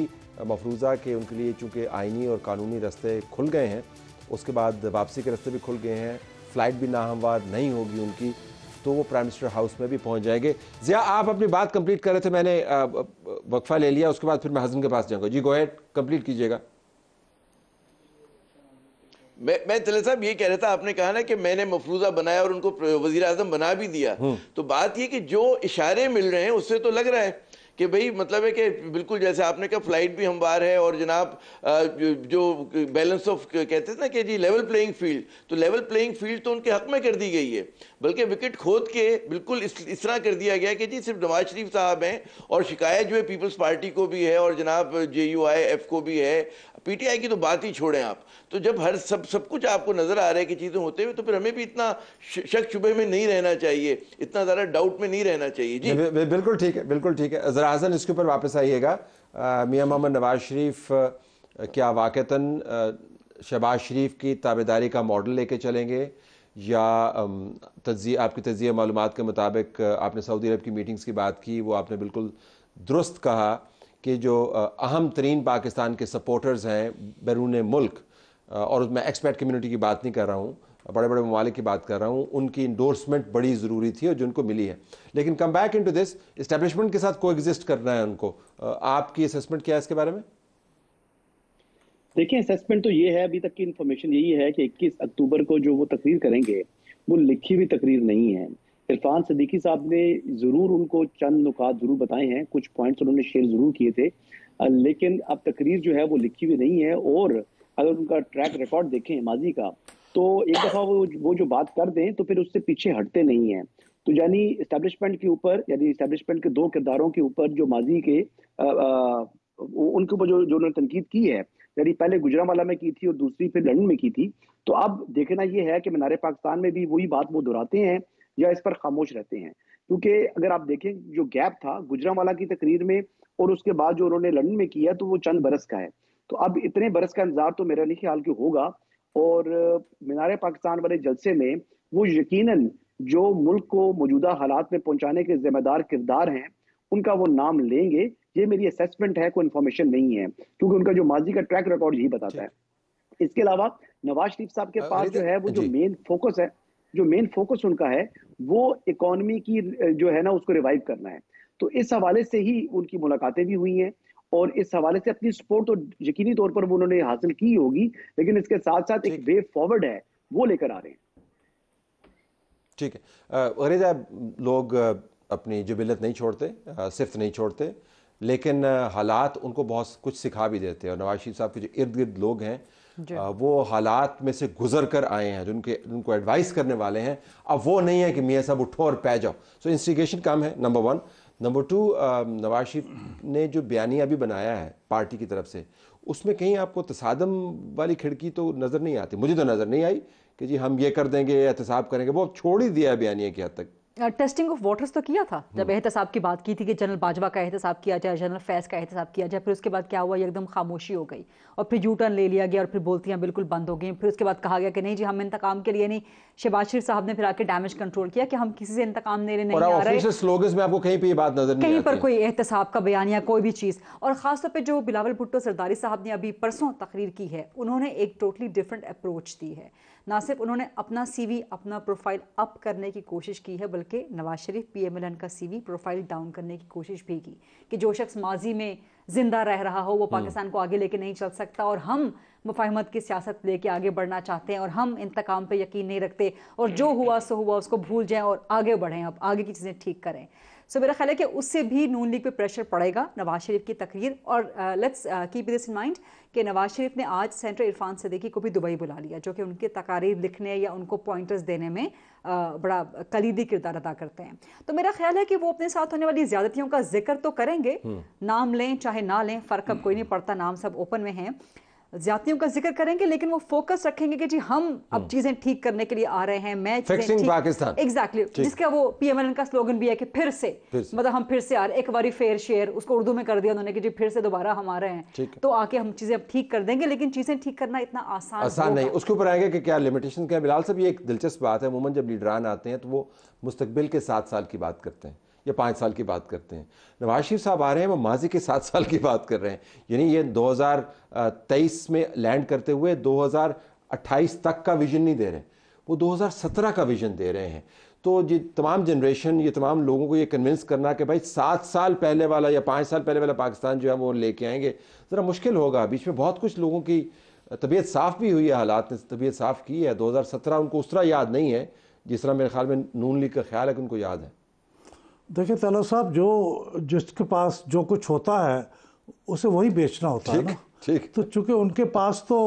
मफरूज़ा के उनके लिए चूँकि आइनी और कानूनी रास्ते खुल गए हैं, उसके बाद वापसी के रास्ते भी खुल गए हैं, फ़्लाइट भी नाहमवार नहीं होगी उनकी, तो वो प्राइम मिनिस्टर हाउस में भी पहुंच जाएंगे। ज़िया आप अपनी बात कंप्लीट कर रहे थे, मैंने वक्फा ले लिया, उसके बाद फिर मैं हसन के पास जाऊँगा। जी गो अहेड, कंप्लीट कीजिएगा। मैं तले साहब ये कह रहा था, आपने कहा ना कि मैंने मफरूजा बनाया और उनको वजीर आजम बना भी दिया, तो बात ये कि जो इशारे मिल रहे हैं उससे तो लग रहा है कि भाई मतलब है कि बिल्कुल जैसे आपने कहा फ्लाइट भी हमवार है और जनाब जो बैलेंस ऑफ कहते थे ना कि जी लेवल प्लेइंग फील्ड, तो लेवल प्लेइंग फील्ड तो उनके हक में कर दी गई है, बल्कि विकेट खोद के बिल्कुल इस तरह कर दिया गया कि जी सिर्फ नवाज शरीफ साहब हैं और शिकायत जो है पीपल्स पार्टी को भी है और जनाब JUIF को भी है, PTI की तो बात ही छोड़ें आप। तो जब हर सब कुछ आपको नजर आ रहा है कि चीजें होते हुए, तो फिर हमें भी इतना शक शुबे में नहीं रहना चाहिए, इतना ज्यादा डाउट में नहीं रहना चाहिए। जी बिल्कुल ठीक है, बिल्कुल ठीक है। ज़रा हसन इसके ऊपर वापस आइएगा। मियां मोहम्मद नवाज शरीफ क्या वाक़तन शहबाज शरीफ की ताबेदारी का मॉडल लेके चलेंगे, या आपकी तज्ज़िया मालूमात के मुताबिक आपने सऊदी अरब की मीटिंग्स की बात की, वो आपने बिल्कुल दुरुस्त कहा कि जो अहम तरीन पाकिस्तान के सपोर्टर्स हैं बैरून मुल्क, और मैं एक्सपर्ट कम्युनिटी की बात नहीं कर रहा हूँ, बड़े बड़े ममालिक की बात कर रहा हूँ, उनकी इंडोर्समेंट बड़ी ज़रूरी थी और जो उनको मिली है। लेकिन come back into this, establishment के साथ कोएग्जिस्ट करना है उनको, आपकी असेसमेंट क्या है इसके बारे में? देखिए असेसमेंट तो ये है, अभी तक की इन्फॉर्मेशन यही है कि 21 अक्टूबर को जो वो तकरीर करेंगे वो लिखी हुई तकरीर नहीं है। इरफान सदीकी साहब ने ज़रूर उनको चंद नुकात ज़रूर बताए हैं, कुछ पॉइंट्स उन्होंने शेयर ज़रूर किए थे, लेकिन अब तकरीर जो है वो लिखी हुई नहीं है। और अगर उनका ट्रैक रिकॉर्ड देखें माजी का, तो एक दफ़ा वो जो बात कर दें तो फिर उससे पीछे हटते नहीं हैं। तो यानी इस्टेब्लिशमेंट के ऊपर, यानी इस्टेब्लिशमेंट के 2 किरदारों के ऊपर जो माजी के उनके ऊपर जो उन्होंने तनकीद की है, यानी पहले गुजरांवाला में की थी और दूसरी फिर लंदन में की थी, तो अब देखना ये है कि मीनार पाकिस्तान में भी वही बात वो दोहराते हैं या इस पर खामोश रहते हैं। क्योंकि अगर आप देखें जो गैप था गुजरांवाला की तकरीर में और उसके बाद जो उन्होंने लंदन में किया, तो वो चंद बरस का है। तो अब इतने बरस का इंतजार तो मेरा नहीं ख्याल कि होगा। और मीनार पाकिस्तान वाले जलसे में वो यकीनन जो मुल्क को मौजूदा हालात में पहुंचाने के जिम्मेदार किरदार हैं उनका वो नाम लेंगे। ये मेरी असेसमेंट है, कोई इन्फॉर्मेशन नहीं है, क्योंकि उनका जो माजी का ट्रैक रिकॉर्ड यही बताता है। इसके अलावा नवाज शरीफ साहब के पास जो है वो जो मेन फोकस है, जो मेन फोकस उनका है वो इकोनॉमी की जो है ना उसको रिवाइव करना है। तो इस हवाले से ही उनकी मुलाकातें भी हुई हैं और इस हवाले से अपनी सपोर्ट तो यकीनी तौर पर वो उन्होंने हासिल की होगी, लेकिन इसके साथ साथ एक वे फॉरवर्ड है वो लेकर आ रहे हैं। ठीक है गरीजा, लोग अपनी जुबिलत नहीं छोड़ते, सिर्फ नहीं छोड़ते, लेकिन हालात उनको बहुत कुछ सिखा भी देते हैं। और नवाज शरीफ साहब के जो इर्द गिर्द लोग हैं वो हालात में से गुजर कर आए हैं, जो उनको एडवाइस करने वाले हैं। अब वो नहीं है कि मियाँ साहब उठो और पै जाओ। सो इंस्टिगेशन कम है, नंबर 1। नंबर 2, नवाज शरीफ ने जो बयानिया भी बनाया है पार्टी की तरफ से, उसमें कहीं आपको तसादम वाली खिड़की तो नज़र नहीं आती, मुझे तो नज़र नहीं आई कि जी हम ये कर देंगे, एहतसाब करेंगे। वो छोड़ ही दिया है बयानिया की हद तक। टेस्टिंग ऑफ वाटर्स तो किया था जब एहतसाब की बात की थी कि जनरल बाजवा का एहतसाब किया जाए, जनरल फैज़ का एहतसाब किया जाए। फिर उसके बाद क्या हुआ, एकदम खामोशी हो गई और फिर यू टर्न ले लिया गया और फिर बोलतियाँ बिल्कुल बंद हो गई। फिर उसके बाद कहा गया कि नहीं जी हम इंतकाम के लिए नहीं। शहबाज शरीफ साहब ने फिर आके डैमेज कंट्रोल किया कि हम किसी से इंतकाम नहीं आ रहे। स्लोगन्स में आपको कहीं पे ये बात नजर नहीं कहीं पर कोई एहतसाब का बयान या कोई भी चीज़। और ख़ासतौर पर जो बिलावल भुट्टो सरदारी साहब ने अभी परसों तकरीर की है, उन्होंने एक टोटली डिफरेंट अप्रोच दी है। ना सिर्फ उन्होंने अपना CV, अपना प्रोफाइल अप करने की कोशिश की है, बल्कि नवाज शरीफ PMLN का CV प्रोफाइल डाउन करने की कोशिश भी की कि जो शख्स माजी में जिंदा रह रहा हो वो पाकिस्तान को आगे लेके नहीं चल सकता, और हम मुफाहमत की सियासत लेके आगे बढ़ना चाहते हैं, और हम इंतकाम पे यकीन नहीं रखते, और जो हुआ सो हुआ उसको भूल जाएं और आगे बढ़ें, अब आगे की चीज़ें ठीक करें। सो मेरा ख्याल है कि उससे भी नून लीग पे प्रेशर पड़ेगा नवाज शरीफ की तकरीर। और let's keep this in mind कि नवाज शरीफ ने आज सेनेटर इरफान सदीकी को भी दुबई बुला लिया, जो कि उनके तकारीर लिखने या उनको पॉइंटर्स देने में बड़ा कलीदी किरदार अदा करते हैं। तो मेरा ख्याल है कि वो अपने साथ होने वाली ज्यादतियों का जिक्र तो करेंगे, नाम लें चाहे ना लें, फ़र्क अब कोई नहीं पड़ता, नाम सब ओपन में हैं, ज्यादतियों का जिक्र करेंगे, लेकिन वो फोकस रखेंगे कि जी हम अब चीजें ठीक करने के लिए आ रहे हैं, मैं फिक्सिंग पाकिस्तान, एग्जैक्टली, जिसका वो पीएमएल का स्लोगन भी है कि फिर से मतलब हम फिर से आ रहे, एक बारी फेयर शेयर, उसको उर्दू में कर दिया उन्होंने कि जी फिर से दोबारा हम आ रहे हैं, तो आके हम चीजें अब ठीक कर देंगे, लेकिन चीजें ठीक करना इतना आसान नहीं। उसके ऊपर आएंगे कि क्या लिमिटेशन क्या है। बिलाल साहब, ये एक दिलचस्प बात है, अमूमन जब लीडरान आते हैं तो वो मुस्तकबिल के 7 साल की बात करते हैं या 5 साल की बात करते हैं। नवाज शरीफ साहब आ रहे हैं, वो माजी के 7 साल की बात कर रहे हैं, यानी ये 2023 में लैंड करते हुए 2028 तक का विजन नहीं दे रहे, वो 2017 का विजन दे रहे हैं। तो ये तमाम जनरेशन, ये तमाम लोगों को ये कन्विंस करना कि भाई 7 साल पहले वाला या 5 साल पहले वाला पाकिस्तान जो है वो लेके आएंगे, ज़रा मुश्किल होगा। बीच में बहुत कुछ लोगों की तबीयत साफ़ भी हुई है, हालात ने तबीयत साफ़ की है। 2017 उनको उस तरह याद नहीं है जिस तरह मेरे ख्याल में नून लीग का ख्याल है कि उनको याद है। देखिए तलत साहब, जो जिसके पास जो कुछ होता है उसे वही बेचना होता है ना। ठीक। तो चूंकि उनके पास तो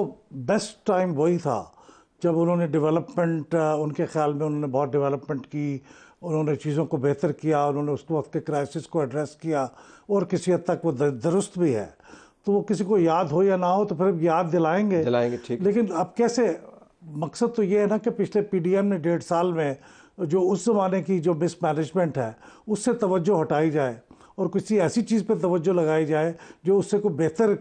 बेस्ट टाइम वही था जब उन्होंने डेवलपमेंट, उनके ख्याल में उन्होंने बहुत डेवलपमेंट की, उन्होंने चीज़ों को बेहतर किया, उन्होंने उस वक्त के क्राइसिस को एड्रेस किया, और किसी हद तक वो दुरुस्त भी है। तो वो किसी को याद हो या ना हो तो फिर याद दिलाएंगे। ठीक। लेकिन अब कैसे, मकसद तो ये है ना कि पिछले पीडीएम ने 1.5 साल में जो उस ज़माने की जो मिसमैनेजमेंट है उससे तवज्जो हटाई जाए और किसी ऐसी चीज़ पर तवज्जो लगाई जाए जो उससे कोई बेहतर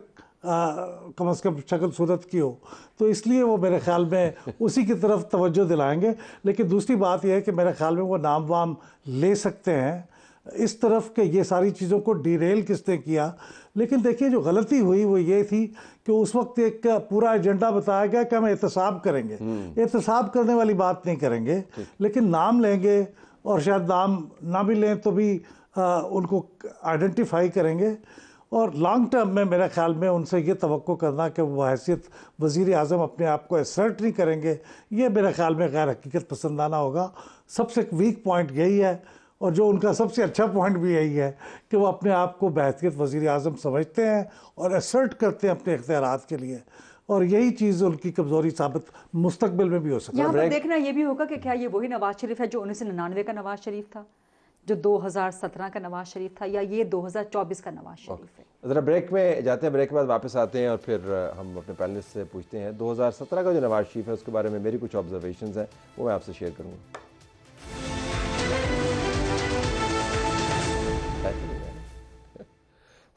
कम से कम शक्ल सूरत की हो। तो इसलिए वो मेरे ख्याल में उसी की तरफ तवज्जो दिलाएंगे। लेकिन दूसरी बात यह है कि मेरे ख्याल में वो नाम वाम ले सकते हैं इस तरफ के ये सारी चीज़ों को डिरेल किसने किया। लेकिन देखिए जो गलती हुई वो ये थी कि उस वक्त एक पूरा एजेंडा बताया गया कि हम एहतसाब करेंगे। एहतसाब करने वाली बात नहीं करेंगे, लेकिन नाम लेंगे, और शायद नाम ना भी लें तो भी उनको आइडेंटिफाई करेंगे। और लॉन्ग टर्म में मेरे ख्याल में उनसे ये तवक्को करना कि वो हैसियत वज़ीर आज़म अपने आप को असर्ट नहीं करेंगे, ये मेरे ख्याल में गैर हकीकत पसंदाना होगा। सबसे वीक पॉइंट यही है, और जो उनका सबसे अच्छा पॉइंट भी यही है कि वो अपने आप को बहैसियत वज़ीर आज़म समझते हैं और असर्ट करते हैं अपने इख्तियारात के लिए, और यही चीज़ उनकी कमज़ोरी साबित मुस्तकबिल में भी हो सकती है। यहाँ पर देखना ये भी होगा कि क्या ये वही नवाज शरीफ है जो 1999 का नवाज शरीफ था, जो 2017 का नवाज शरीफ था, या ये 2024 का नवाज शरीफ है। ज़रा ब्रेक में जाते हैं, ब्रेक के बाद वापस आते हैं और फिर हम अपने पैनलिस्ट से पूछते हैं 2017 का जो नवाज शरीफ है उसके बारे में मेरी कुछ ऑब्जर्वेशंस हैं, वो मैं आपसे शेयर करूँगा।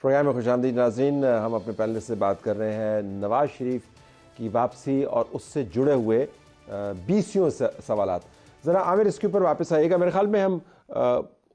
प्रोग्राम में खुशामदीद नाज़रीन, हम अपने पैनलिस्ट से बात कर रहे हैं नवाज शरीफ की वापसी और उससे जुड़े हुए 20 सवालात। ज़रा आमिर इसके ऊपर वापस आइएगा। मेरे ख्याल में हम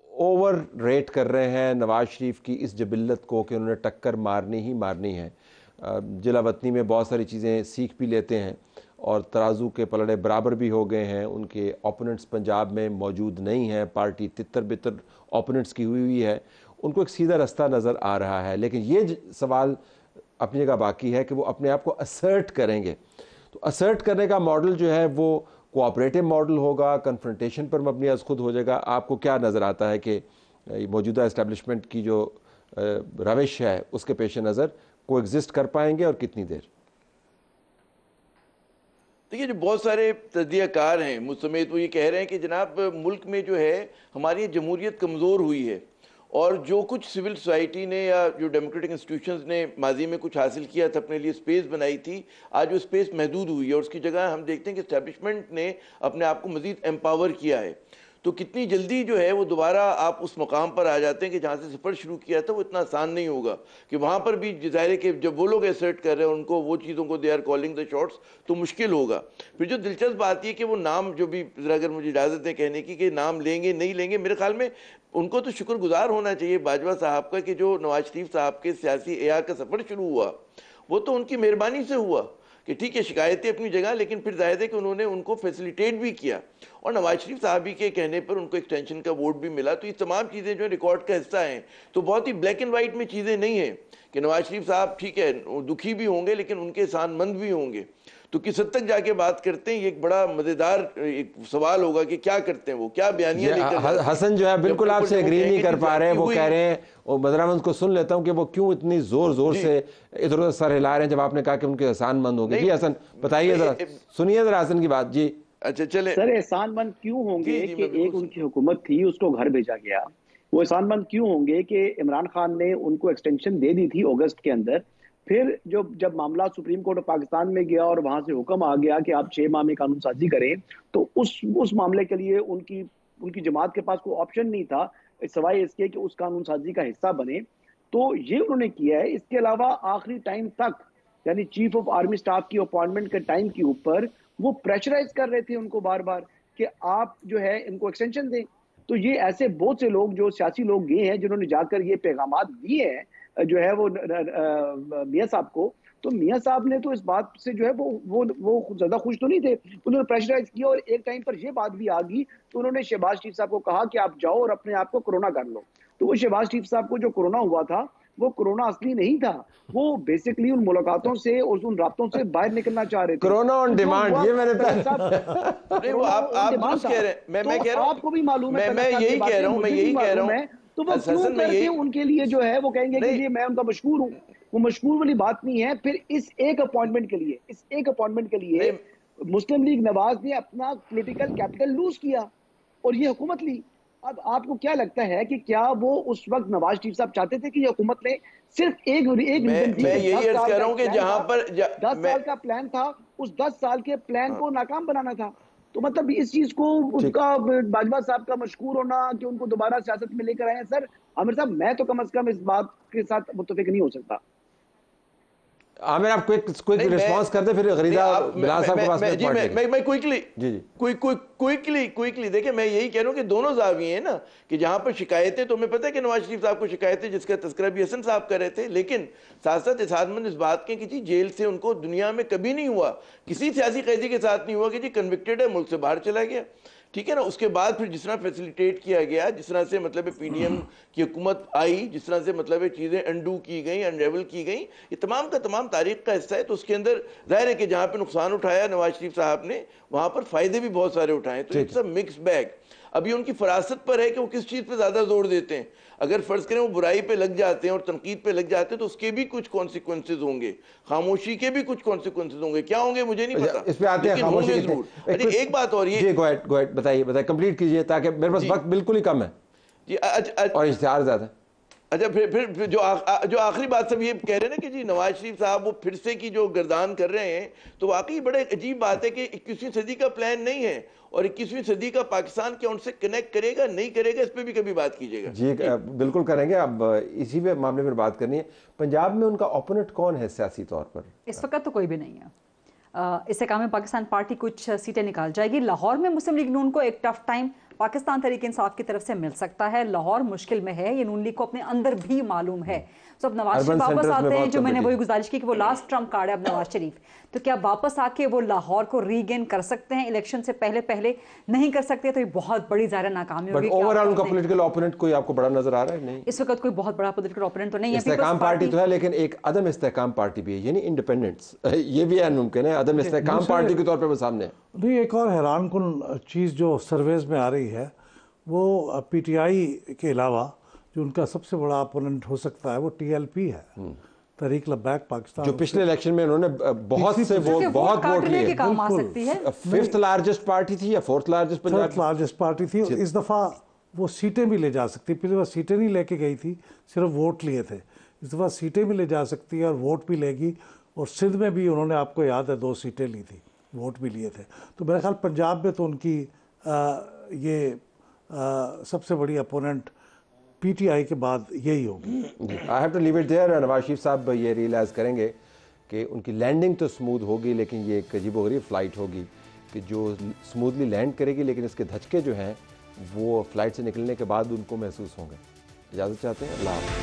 ओवर रेट कर रहे हैं नवाज शरीफ की इस जबिल्लत को कि उन्होंने टक्कर मारनी ही मारनी है। जिला वतनी में बहुत सारी चीज़ें सीख भी लेते हैं और तराजू के पलड़े बराबर भी हो गए हैं। उनके ओपोनेंट्स पंजाब में मौजूद नहीं हैं, पार्टी तितर बितर ओपोनेंट्स की हुई है, उनको एक सीधा रास्ता नज़र आ रहा है। लेकिन ये सवाल अपनी जगह बाकी है कि वो अपने आप को असर्ट करेंगे। तो असर्ट करने का मॉडल जो है वो कोऑपरेटिव मॉडल होगा, कन्फ्रंटेशन पर मबनी अज़ खुद हो जाएगा। आपको क्या नज़र आता है कि मौजूदा इस्टेब्लिशमेंट की जो रविश है उसके पेश नज़र को एग्जिस्ट कर पाएंगे और कितनी देर? देखिए, जो बहुत सारे तजदियाकार हैं मुझ समेत, वो ये कह रहे हैं कि जनाब मुल्क में जो है हमारी जमहूरियत कमज़ोर हुई है, और जो कुछ सिविल सोसाइटी ने या जो डेमोक्रेटिक इंस्टीट्यूशंस ने माजी में कुछ हासिल किया था, अपने लिए स्पेस बनाई थी, आज वो स्पेस महदूद हुई है और उसकी जगह हम देखते हैं कि इस्टेब्लिशमेंट ने अपने आप को मज़ीद एम्पावर किया है। तो कितनी जल्दी जो है वो दोबारा आप उस मकाम पर आ जाते हैं कि जहाँ से सफ़र शुरू किया था, वो इतना आसान नहीं होगा कि वहाँ पर भी ज़ाहिर है कि जब वो लोग एसर्ट कर रहे हैं उनको वो चीज़ों को they are calling the shots, तो मुश्किल होगा। फिर जो दिलचस्प बात ये कि वो नाम जो भी, अगर मुझे इजाज़त है कहने की कि नाम लेंगे नहीं लेंगे, मेरे ख्याल में उनको तो शुक्रगुजार होना चाहिए बाजवा साहब का कि जो नवाज शरीफ साहब के सियासी एया का सफ़र शुरू हुआ वो तो उनकी मेहरबानी से हुआ कि ठीक है शिकायतें अपनी जगह, लेकिन फिर जाहिर है कि उन्होंने उनको फैसिलिटेट भी किया और नवाज शरीफ साहब ही के कहने पर उनको एक्सटेंशन का वोट भी मिला। तो ये तमाम चीज़ें जो रिकॉर्ड का हिस्सा हैं। तो बहुत ही ब्लैक एंड वाइट में चीज़ें नहीं हैं कि नवाज शरीफ साहब ठीक है दुखी भी होंगे लेकिन उनके एहसानमंद भी होंगे, तो किस हद तक जाके बात करते हैं, ये एक बड़ा मजेदार एक सवाल होगा कि क्या करते हैं वो, क्या बयानियां लेकर। हसन जो है बिल्कुल आपसे एग्री नहीं कर पा रहे हैं, वो कह रहे हैं, और बदरा मैं उनको सुन लेता हूं कि वो क्यों इतनी जोर जोर से इधर उधर सर हिला रहे हैं जब आपने कहा कि उनके एहसानमंद होंगे। जी हसन बताइए जरा, सुनिए जरा हसन की बात। जी अच्छा चले सर, एहसानमंद क्यों होंगे कि एक उनकी हुकूमत थी उसको घर भेजा गया, वो एहसानमंद क्यों होंगे कि इमरान खान ने उनको एक्सटेंशन दे दी थी अगस्त के अंदर, फिर जब मामला सुप्रीम कोर्ट ऑफ पाकिस्तान में गया और वहां से हुक्म आ गया कि आप 6 माह में कानून साजी करें, तो उस मामले के लिए उनकी जमात के पास कोई ऑप्शन नहीं था सिवाय इसके कि उस कानून साजी का हिस्सा बने, तो ये उन्होंने किया है। इसके अलावा आखिरी टाइम तक यानी चीफ ऑफ आर्मी स्टाफ की अपॉइंटमेंट के टाइम के ऊपर वो प्रेशराइज कर रहे थे उनको बार बार कि आप जो है इनको एक्सटेंशन दें। तो ये ऐसे बहुत से लोग जो सियासी लोग गए हैं जिन्होंने जाकर ये पैगामात दिए हैं जो है वो मियां साहब को, तो मियां साहब ने तो इस बात से जो है वो ज्यादा खुश तो नहीं थे, उन्होंने प्रेशराइज किया और एक टाइम पर ये बात भी आ गई तो उन्होंने शहबाज शरीफ साहब को कहा कि आप जाओ और अपने आप को कोरोना कर लो। तो वो शहबाज शरीफ साहब को जो कोरोना हुआ था वो कोरोना असली नहीं था, वो बेसिकली उन मुलाकातों से और उन राब्तों से बाहर निकलना चाह रहे थे। कोरोना ऑन डिमांड, ये मैंने नहीं वो आप दुरुस्त कह रहे हैं, मैं कह रहा हूं आपको भी मालूम है, मैं यही कह रहा हूं, तो वो क्यों करके उनके लिए जो है वो कहेंगे कि ये मैं उनका मशहूर हूं, वो मशहूर वाली बात नहीं है। फिर इस एक अपॉइंटमेंट के लिए मुस्लिम लीग नवाज ने अपना पॉलिटिकल कैपिटल लूज किया और ये हुकूमत ली। अब आपको क्या लगता है कि क्या वो उस वक्त नवाज शरीफ साहब चाहते थे कि ये हुकूमत ने सिर्फ एक मैं यही अर्ज कर रहा हूं कि जहां पर 10 साल का प्लान था, उस 10 साल के प्लान को नाकाम बनाना था। तो मतलब इस चीज को उसका बाजवा साहब का मशहूर होना कि उनको दोबारा सियासत में लेकर आए हैं, सर आमिर साहब मैं तो कम से कम इस बात के साथ मुत्तफिक नहीं हो सकता। आमिर आप क्विक रिस्पांस करते फिर गरीदा बिलाल साहब के पास में मैं क्विकली देखिए मैं यही कह रहा हूं कि दोनों ज़ाविये हैं ना, कि जहां पर शिकायतें, तो हमें पता है कि नवाज शरीफ साहब को शिकायतें जिसका तस्करा भी हसन साहब कर रहे थे, लेकिन साथ साथ एहसानमंद इस बात के कि जी जेल से उनको दुनिया में कभी नहीं हुआ, किसी सियासी कैदी के साथ नहीं हुआ कि जी कन्विक्टेड है मुल्क से बाहर चला गया, ठीक है ना। उसके बाद फिर जिस तरह फैसिलिटेट किया गया, जिस तरह से मतलब पीडीएम की हुकूमत आई, जिस तरह से मतलब चीज़ें अंडू की गई, अनरेवल की गई, ये तमाम का तमाम तारीख का हिस्सा है। तो उसके अंदर जाहिर है कि जहाँ पे नुकसान उठाया नवाज शरीफ साहब ने, वहाँ पर फायदे भी बहुत सारे उठाए। तो इट्स अ मिक्स बैग। अभी उनकी फरासत पर है कि वो किस चीज़ पे ज़्यादा जोर देते हैं। अगर फर्ज करें वो बुराई पे लग जाते हैं और तनकीद पे लग जाते हैं तो उसके भी कुछ कॉन्सिक्वेंसेज होंगे, खामोशी के भी कुछ कॉन्सिक्वेंसेज होंगे। क्या होंगे मुझे नहीं पता, इस पे आते हैं खामोशी जरूर। अच्छा एक बात और ये गो अहेड बताइए कंप्लीट कीजिए ताकि मेरे पास वक्त बिल्कुल ही कम है जी और इश्तिहार ज्यादा। अच्छा फिर जो आखिरी बात सब ये कह रहे हैं ना कि जी नवाज शरीफ साहब वो फिर से की जो गर्दान कर रहे हैं, तो वाकई बड़े अजीब बात है कि 21वीं सदी का प्लान नहीं है और 21वीं सदी का पाकिस्तान क्या उनसे कनेक्ट करेगा नहीं करेगा, इस पर भी कभी बात कीजिएगा। जी बिल्कुल करेंगे। अब इसी पे मामले पर बात करनी है। पंजाब में उनका ओपोनेंट कौन है सियासी तौर पर? इस वक्त तो कोई भी नहीं है। इससे काम में पाकिस्तान पार्टी कुछ सीटें निकाल जाएगी। लाहौर में मुस्लिम लीग नून को एक टफ टाइम पाकिस्तान तहरीक इंसाफ की तरफ से मिल सकता है। लाहौर मुश्किल में है, ये नून लीग को अपने अंदर भी मालूम है। तो अब नवाज शरीफ वापस आते हैं, जो मैंने वही गुजारिश की कि वो लास्ट ट्रम्प कार्ड है अब नवाज शरीफ, तो क्या वापस आके वो लाहौर को रीगेन कर सकते हैं? इलेक्शन से पहले नहीं कर सकते तो ये बहुत बड़ी ज़ाहिर नाकामी होगी। ओवरऑल उनका पॉलिटिकल ओपोनेंट कोई आपको बड़ा नजर आ रहा है? नहीं, इस वक्त कोई बहुत बड़ा पॉलिटिकल ओपोनेंट तो नहीं है। इस्तेहकाम पार्टी तो है, लेकिन एक अदम इस्तेहकाम पार्टी भी है, यानी इंडिपेंडेंस, ये भी मुमकिन है अदम इस्तेहकाम पार्टी के तौर पर वो सामने है। नहीं, एक और हैरानकुन चीज़ जो सर्वेज में आ रही है वो पीटीआई के अलावा जो उनका सबसे बड़ा अपोनेंट हो सकता है वो टीएलपी है, तहरीक लब्बैक पाकिस्तान, जो पिछले इलेक्शन में उन्होंने बहुत वोट लिए। काम आ सकती है। 5th लार्जेस्ट पार्टी थी या 4th largest? Punjab 4th largest party थी। इस दफ़ा वो सीटें भी ले जा सकती, पिछली बार सीटें नहीं लेके गई थी, सिर्फ वोट लिए थे। इस दफ़ा सीटें भी ले जा सकती है और वोट भी लेगी। और सिंध में भी उन्होंने, आपको याद है, 2 सीटें ली थी, वोट भी लिए थे। तो मेरे ख्याल पंजाब में तो उनकी ये सबसे बड़ी अपोनेंट पीटीआई के बाद यही होगी। I have to leave it there. Nawaz Sharif साहब ये रियलाइज़ करेंगे कि उनकी लैंडिंग तो स्मूथ होगी, लेकिन ये एक अजीबोगरीब फ़्लाइट होगी कि जो स्मूथली लैंड करेगी, लेकिन इसके धचके जो हैं वो फ़्लाइट से निकलने के बाद उनको महसूस होंगे। इजाज़त चाहते हैं। अल्लाह हाफ़िज़।